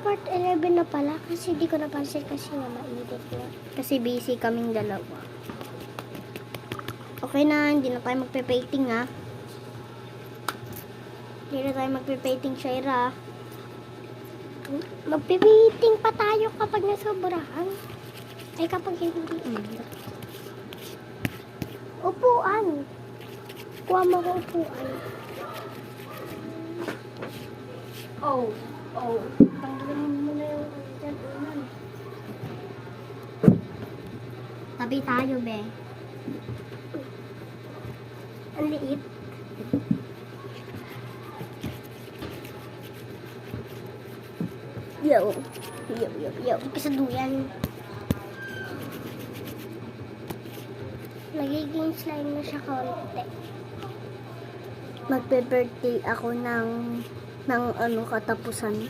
part 11 na pala kasi di ko napansin kasi nga mainit na. Kasi busy kaming dalawa. Okay na, hindi na tayo magpe-painting ha. Hindi na tayo magpe-painting, Shaira. Magpe-painting pa tayo kapag nasobrahan. Ay kapag hindi. Upuan. Kuha mo ko upuan. Oh. Tanggalin mo na yung dyan. Tabi tayo, be. Ang liit. Yo. Umpisa duyan. Nagiging slime na siya konti. Magpe-birthday ako ng katapusan.